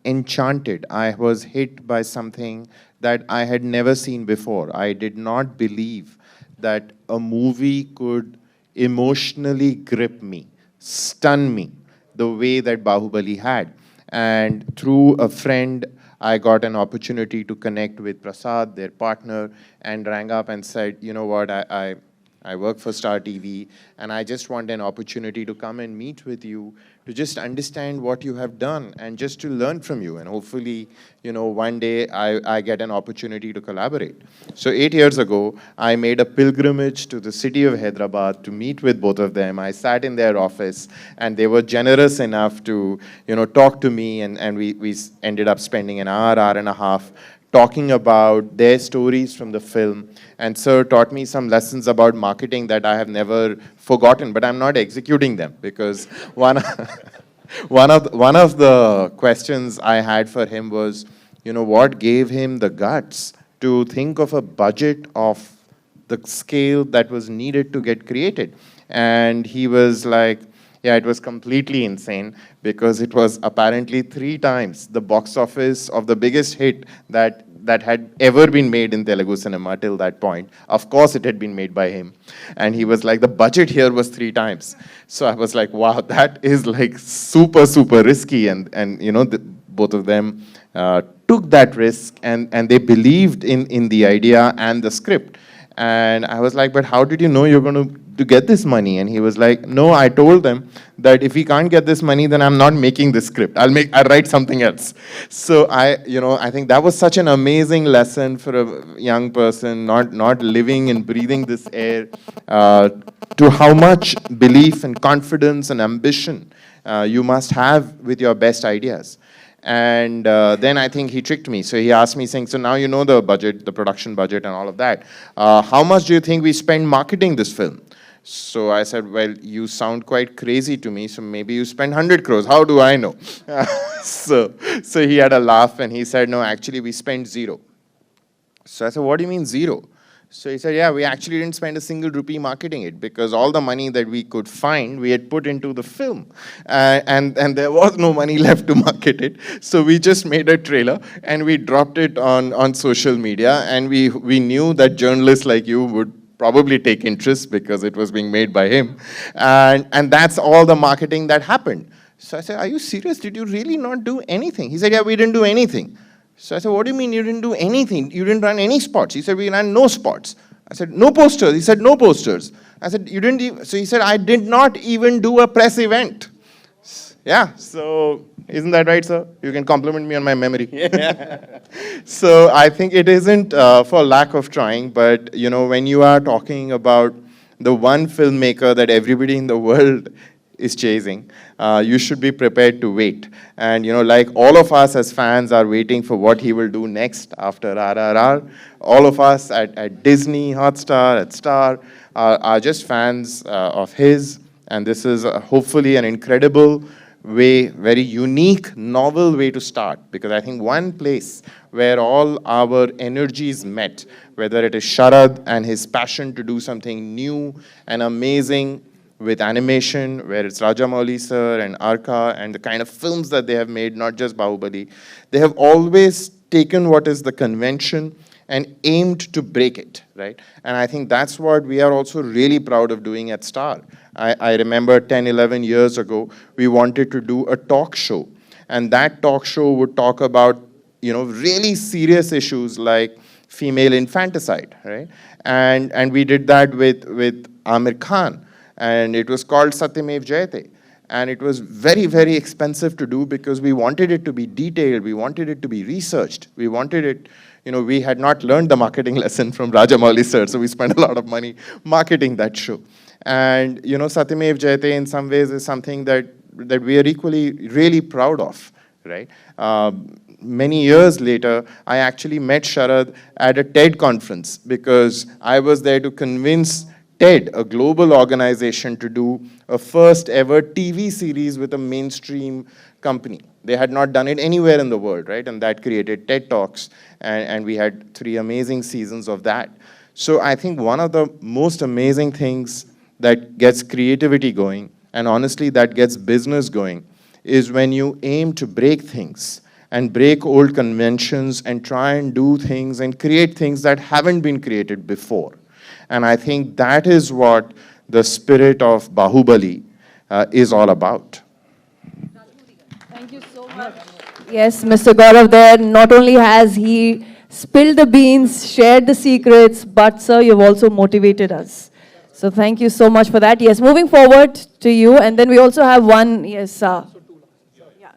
B: enchanted. I was hit by something that I had never seen before. I did not believe that a movie could emotionally grip me, stun me, the way that Bahubali had. And through a friend, I got an opportunity to connect with Prasad, their partner, and rang up and said, you know what, I work for Star TV, and I just want an opportunity to come and meet with you, to just understand what you have done, and just to learn from you. And hopefully, one day I get an opportunity to collaborate. So 8 years ago, I made a pilgrimage to the city of Hyderabad to meet with both of them. I sat in their office, and they were generous enough to, talk to me, and we ended up spending an hour and a half talking about their stories from the film. And Sir taught me some lessons about marketing that I have never forgotten, but I'm not executing them, because one of the questions I had for him was, what gave him the guts to think of a budget of the scale that was needed to get created? And he was like, yeah, it was completely insane, because it was apparently 3 times the box office of the biggest hit that had ever been made in Telugu cinema till that point. Of course, it had been made by him. And he was like, the budget here was 3 times. So I was like, wow, that is like super, super risky. And both of them took that risk, and they believed in the idea and the script. And I was like, but how did you know you're going to get this money? And he was like, no, I told them that if we can't get this money, then I'm not making this script. I'll write something else. So I think that was such an amazing lesson for a young person, not living and breathing this air, to how much belief and confidence and ambition you must have with your best ideas. And then I think he tricked me. So he asked me, saying, so now you know the budget, the production budget and all of that. How much do you think we spend marketing this film? So I said, well, you sound quite crazy to me, so maybe you spend 100 crores. How do I know? So he had a laugh, and he said, no, actually we spent 0. So I said, what do you mean 0? So he said, yeah, we actually didn't spend a single rupee marketing it, because all the money that we could find, we had put into the film. And there was no money left to market it. So we just made a trailer, and we dropped it on social media. And we knew that journalists like you would probably take interest, because it was being made by him. And that's all the marketing that happened. So I said, are you serious? Did you really not do anything? He said, yeah, we didn't do anything. So I said, what do you mean you didn't do anything? You didn't run any spots. He said, we ran no spots. I said, no posters. He said, no posters. I said, you didn't even, so he said, I did not even do a press event. Yeah, so isn't that right, sir? You can compliment me on my memory. So I think it isn't for lack of trying, but when you are talking about the one filmmaker that everybody in the world is chasing, you should be prepared to wait. And like all of us as fans are waiting for what he will do next after RRR, all of us at Disney, Hotstar, at Star are just fans of his. And this is hopefully an incredible way, very unique, novel way to start. Because I think one place where all our energies met, whether it is Sharad and his passion to do something new and amazing with animation, where it's Rajamouli sir and Arka and the kind of films that they have made, not just Bahubali, they have always taken what is the convention and aimed to break it, right? And I think that's what we are also really proud of doing at Star. I remember 10, 11 years ago, we wanted to do a talk show. And that talk show would talk about really serious issues like female infanticide, right? And we did that with Amir Khan, and it was called Satyamev Jayate. And it was very, very expensive to do because we wanted it to be detailed, we wanted it to be researched, we wanted it, we had not learned the marketing lesson from Rajamouli sir, so we spent a lot of money marketing that show. And Satyamev Jayate in some ways is something that we are equally really proud of, right? Many years later, I actually met Sharad at a TED conference because I was there to convince TED, a global organization, to do a first ever TV series with a mainstream company. They had not done it anywhere in the world, right? And that created TED Talks, and we had 3 amazing seasons of that. So I think one of the most amazing things that gets creativity going, and honestly that gets business going, is when you aim to break things and break old conventions and try and do things and create things that haven't been created before. And I think that is what the spirit of Bahubali is all about.
A: Thank you so much. Yes, Mr. Gaurav there, not only has he spilled the beans, shared the secrets, but sir, you've also motivated us. So thank you so much for that. Yes, moving forward to you, and then we also have one, yes,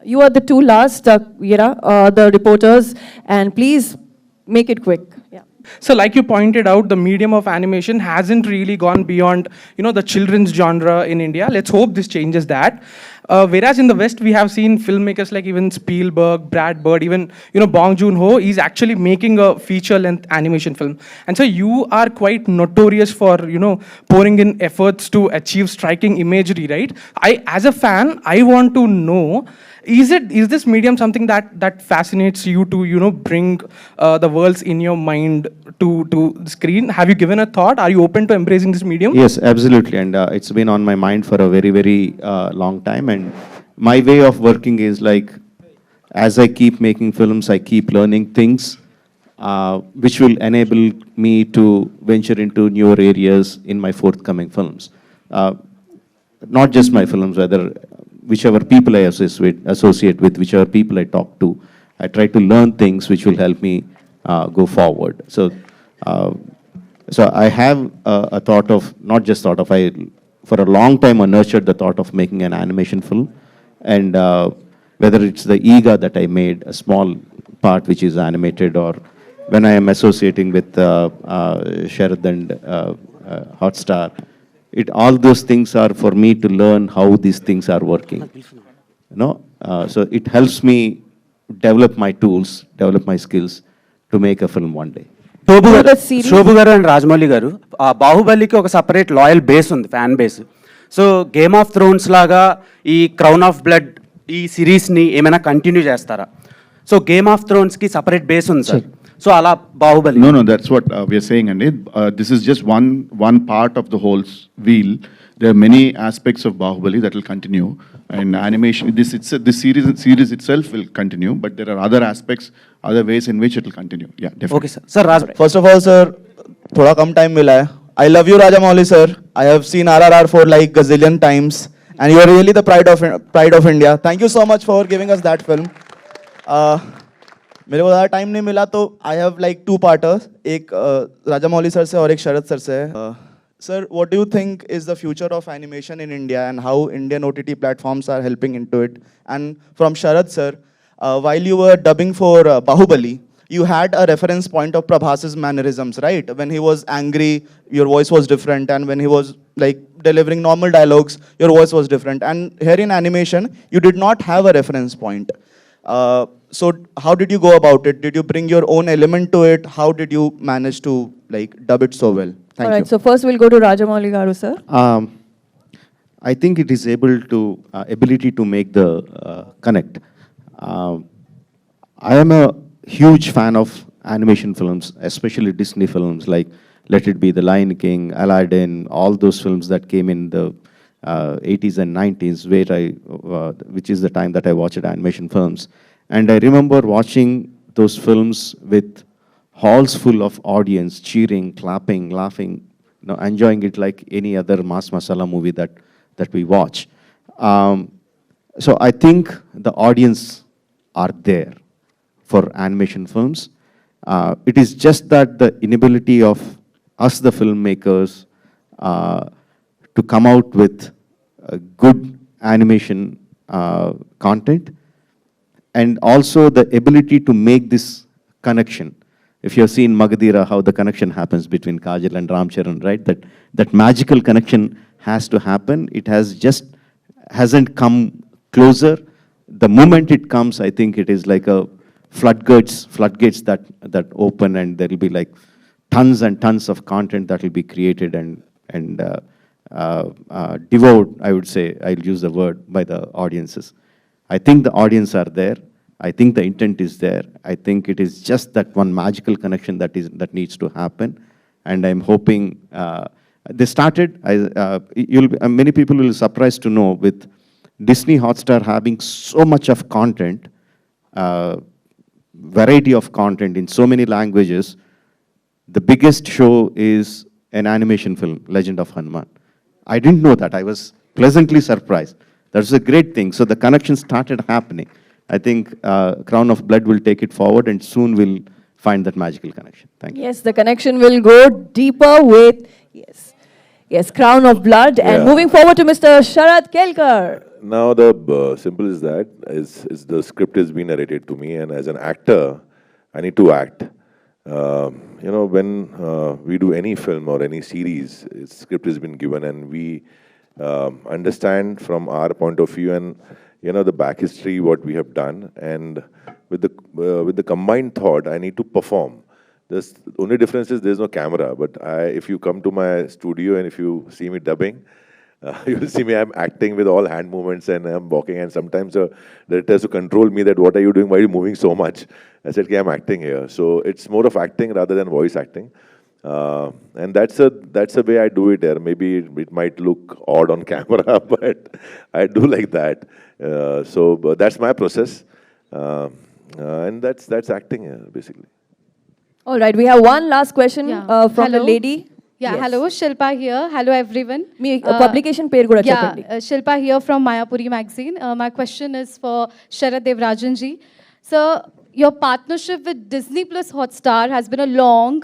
A: you are the 2 last, the reporters, and please make it quick. Yeah.
M: So like you pointed out, the medium of animation hasn't really gone beyond, the children's genre in India. Let's hope this changes that. Whereas in the West, we have seen filmmakers like even Spielberg, Brad Bird, even, Bong Joon-ho is actually making a feature-length animation film. And so you are quite notorious for, pouring in efforts to achieve striking imagery, right? As a fan, I want to know, is this medium something that fascinates you to, bring the worlds in your mind to the screen? Have you given a thought? Are you open to embracing this medium?
C: Yes, absolutely. And it's been on my mind for a very, very long time. And my way of working is like, as I keep making films, I keep learning things which will enable me to venture into newer areas in my forthcoming films. Not just my films, rather whichever people I associate with, whichever people I talk to, I try to learn things which will help me go forward. So I have a thought of, not just thought of, for a long time I nurtured the thought of making an animation film. And whether it's the Ega that I made, a small part which is animated, or when I am associating with Sharad and Hotstar, all those things are for me to learn how these things are working. So it helps me develop my tools, develop my skills to make a film one day.
N: Shobu గారు and Rajamouli గారు, బాహుబలికి ఒక separate loyal base ఉంది, fan base. So game of Thrones లాగా ఈ crown of blood ఈ సిరీస్ని ఏమైనా continue చేస్తారా? So game of థ్రోన్స్కి సపరేట్ బేస్ ఉంది సార్. సో అలా Baahubali.
E: No, that's what we are saying, and this is just one part of the whole wheel. There are many aspects of Bahubali that will continue, and animation. This series itself will continue, but there are other aspects, other ways in which it will continue. Yeah, definitely.
N: Okay, sir. Sir, Raj.
O: First of all, sir, थोड़ा कम time मिला है. I love you, Rajamouli sir. I have seen RRR for like gazillion times, and you are really the pride of India. Thank you so much for giving us that film. मेरे को ज़्यादा time नहीं मिला, तो I have like 2 पार्टर्स, एक Rajamouli sir से और एक शरद सर से. Sir, what do you think is the future of animation in India and how Indian OTT platforms are helping into it? And from Sharad sir, while you were dubbing for Bahubali, you had a reference point of Prabhas's mannerisms, right? When he was angry, your voice was different, and when he was like delivering normal dialogues, your voice was different. And here in animation, you did not have a reference point. So how did you go about it? Did you bring your own element to it? How did you manage to like dub it so well? Thank you.
A: All right, so first we'll go to Rajamouli Garu, sir.
C: I think it is ability to make the connect. I am a huge fan of animation films, especially Disney films like Let It Be, The Lion King, Aladdin, all those films that came in the 80s and 90s, which is the time that I watched animation films. And I remember watching those films with halls full of audience cheering, clapping, laughing, enjoying it like any other mass masala movie that we watch. So I think the audience are there for animation films. It is just that the inability of us, the filmmakers, to come out with good animation content, and also the ability to make this connection. If you have seen Magadira, how the connection happens between Kajal and Ram Charan, right? That magical connection has to happen. It hasn't come closer. The moment it comes, I think it is like a floodgates that open, and there will be like tons and tons of content that will be created and devoured, I would say, I'll use the word, by the audiences. I think the audience are there. I think the intent is there. I think it is just that one magical connection that needs to happen. And I'm hoping they started. Many people will be surprised to know, with Disney Hotstar having so much of content, variety of content in so many languages, the biggest show is an animation film, Legend of Hanuman. I didn't know that. I was pleasantly surprised. That's a great thing. So the connection started happening. I think Crown of Blood will take it forward, and soon we'll find that magical connection. Thank you.
A: Yes, the connection will go deeper with, yes, Crown of Blood. And moving forward to Mr. Sharad Kelkar.
F: Now the simple is that is the script has been narrated to me, and as an actor, I need to act. When we do any film or any series, script has been given, and we understand from our point of view and the back history what we have done, and with the combined thought, I need to perform. The only difference is there's no camera, but if you come to my studio and if you see me dubbing, you will see me, I'm acting with all hand movements and I'm walking, and sometimes the director has to control me that what are you doing, why are you moving so much? I said, okay, I'm acting here. So it's more of acting rather than voice acting. And that's the way I do it there. Maybe it might look odd on camera, but I do like that. But that's my process. And that's acting here, basically.
A: All right, we have one last question from the lady.
P: Yeah, hello, Shilpa here. Hello, everyone.
A: Publication page kuda cheppandi.
P: Shilpa here from Mayapuri magazine. My question is for Sharad Devarajan ji. So, your partnership with Disney Plus Hotstar has been a long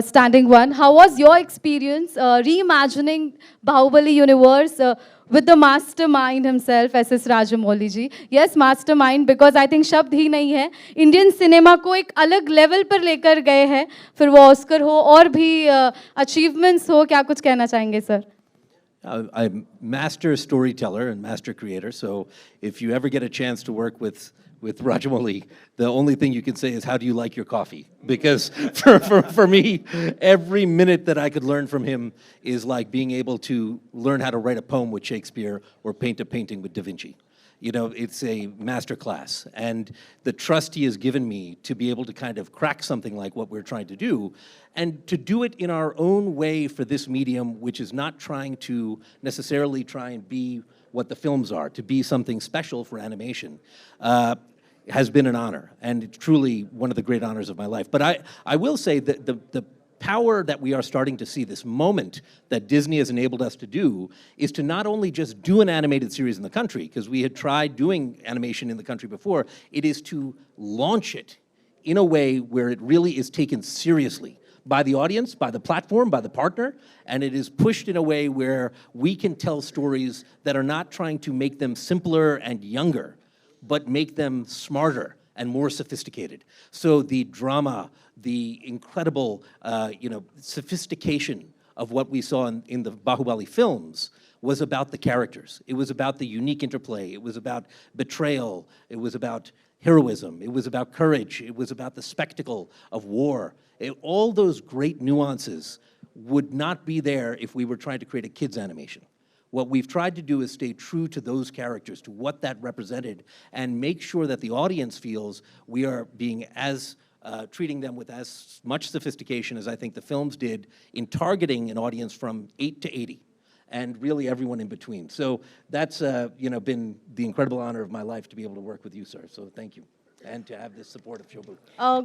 P: standing one. How was your experience reimagining Bahubali universe with the mastermind himself, S.S. Rajamouli ji? Yes, mastermind, because I think शब्द ही नहीं है. Indian cinema को एक अलग level पर लेकर गए हैं. फिर वो Oscar हो और भी achievements हो, क्या कुछ कहना चाहेंगे sir?
D: I'm master storyteller and master creator, so if you ever get a chance to work with Rajamouli, the only thing you can say is, how do you like your coffee? Because for me, every minute that I could learn from him is like being able to learn how to write a poem with Shakespeare or paint a painting with Da Vinci. It's a master class. And the trust he has given me to be able to kind of crack something like what we're trying to do, and to do it in our own way for this medium, which is not trying to necessarily try and be what the films are, to be something special for animation, has been an honor, and it's truly one of the great honors of my life. But I will say that the power that we are starting to see, this moment that Disney has enabled us to do, is to not only just do an animated series in the country, because we had tried doing animation in the country before, it is to launch it in a way where it really is taken seriously by the audience, by the platform, by the partner, and it is pushed in a way where we can tell stories that are not trying to make them simpler and younger, but make them smarter and more sophisticated. So the drama, the incredible sophistication of what we saw in the Bahubali films was about the characters. It was about the unique interplay. It was about betrayal. It was about heroism. It was about courage. It was about the spectacle of war. All those great nuances would not be there if we were trying to create a kids' animation. What we've tried to do is stay true to those characters, to what that represented, and make sure that the audience feels we are being treating them with as much sophistication as I think the films did in targeting an audience from 8 to 80, and really everyone in between. So that's been the incredible honor of my life to be able to work with you, sir. So thank you, and to have this support of Shobhu.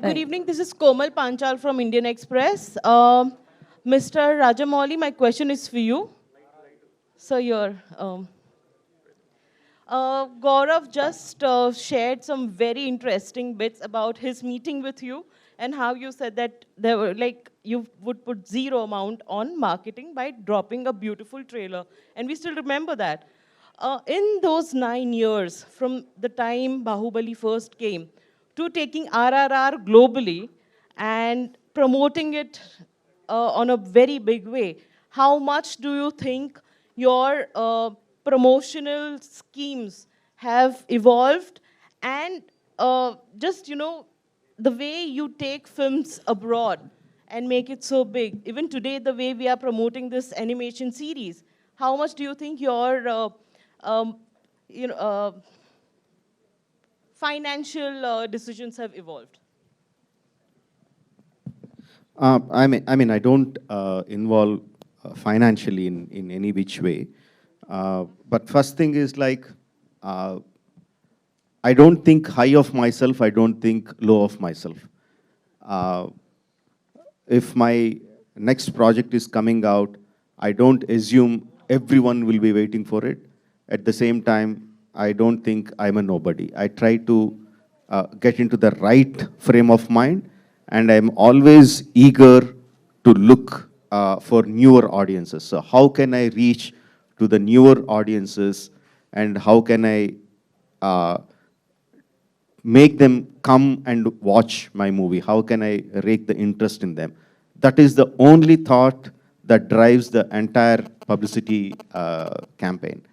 Q: Good evening. This is Komal Panchal from Indian Express. Mr. Rajamouli, my question is for you. So Gaurav just shared some very interesting bits about his meeting with you and how you said that there were like you would put zero amount on marketing by dropping a beautiful trailer, and we still remember that. In those 9 years, from the time Bahubali first came to taking RRR globally and promoting it on a very big way, how much do you think your promotional schemes have evolved, and just, you know, the way you take films abroad and make it so big? Even today, the way we are promoting this animation series, how much do you think your um, you know, financial decisions have evolved?
C: I don't involve financially in any which way. But first thing is like, I don't think high of myself, I don't think low of myself. If my next project is coming out, I don't assume everyone will be waiting for it. At the same time, I don't think I'm a nobody. I try to get into the right frame of mind, and I'm always eager to look for newer audiences. So how can I reach to the newer audiences, and how can I make them come and watch my movie? How can I rake the interest in them? That is the only thought that drives the entire publicity campaign.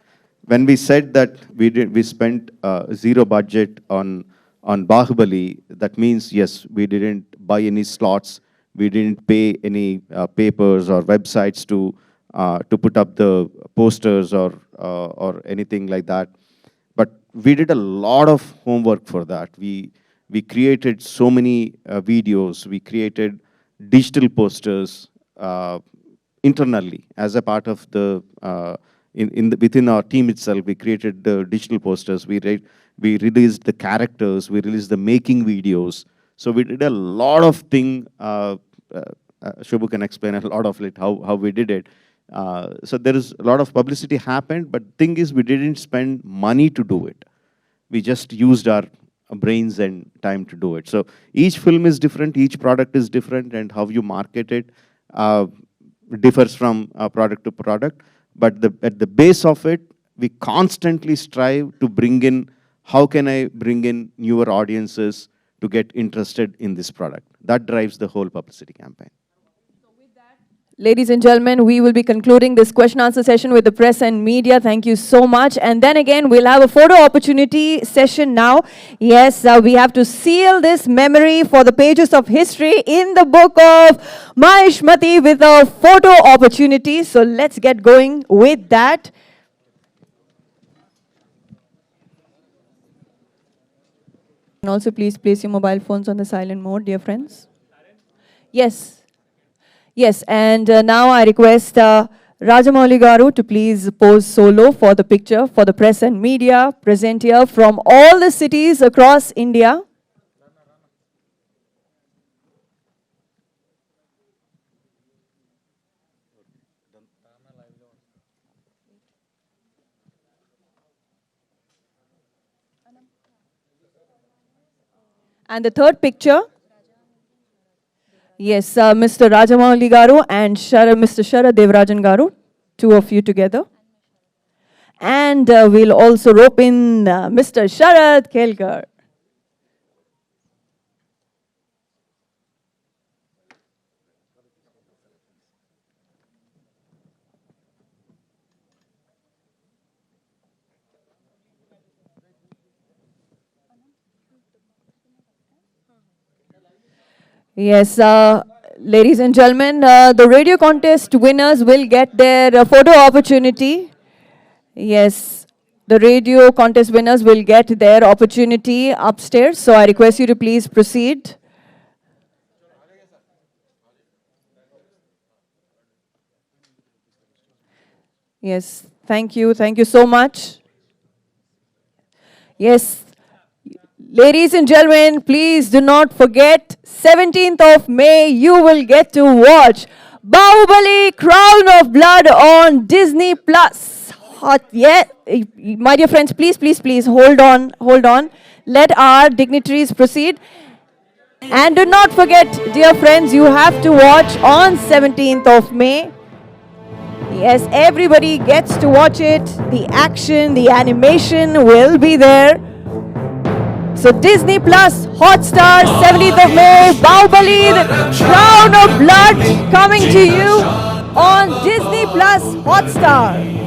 C: When we said that we spent zero budget on Bahubali, that means, yes, we didn't buy any slots, we didn't pay any papers or websites to put up the posters or anything like that. But we did a lot of homework for that. We created so many videos, we created digital posters internally as a part of the within our team itself. We created the digital posters. We released the characters. We released the making videos. So we did a lot of things. Shubhu can explain a lot of it, how we did it. So there is a lot of publicity happened, but thing is, we didn't spend money to do it. We just used our brains and time to do it. So each film is different, each product is different, and how you market it differs from product to product. But at the base of it, we constantly strive to bring in, how can I bring in newer audiences to get interested in this product? That drives the whole publicity campaign.
A: Ladies and gentlemen, we will be concluding this question answer session with the press and media. Thank you so much. And then again, we'll have a photo opportunity session now. Yes, we have to seal this memory for the pages of history in the book of Mahishmati with a photo opportunity. So let's get going with that. And also, please place your mobile phones on the silent mode, dear friends. Yes. Yes, and now I request Rajamouli Garu to please pose solo for the picture for the press and media present here from all the cities across India. And the third picture. Yes, Mr. Rajamouli Garu and Mr. Sharad Devarajan Garu, two of you together. And we'll also rope in Mr. Sharad Kelkar. Yes, ladies and gentlemen, the radio contest winners will get their photo opportunity. Yes, the radio contest winners will get their opportunity upstairs. So I request you to please proceed. Yes, thank you. Thank you so much. Yes. Ladies and gentlemen, please do not forget, 17th of May, you will get to watch Bahubali Crown of Blood on Disney+. hot. Yeah, my dear friends, please, please, please, hold on, hold on. Let our dignitaries proceed. And do not forget, dear friends, you have to watch on 17th of May. Yes, everybody gets to watch it. The action, the animation will be there. So Disney Plus, Hotstar, 17th of May, Bahubali, the Crown of Blood coming to you on Disney Plus, Hotstar.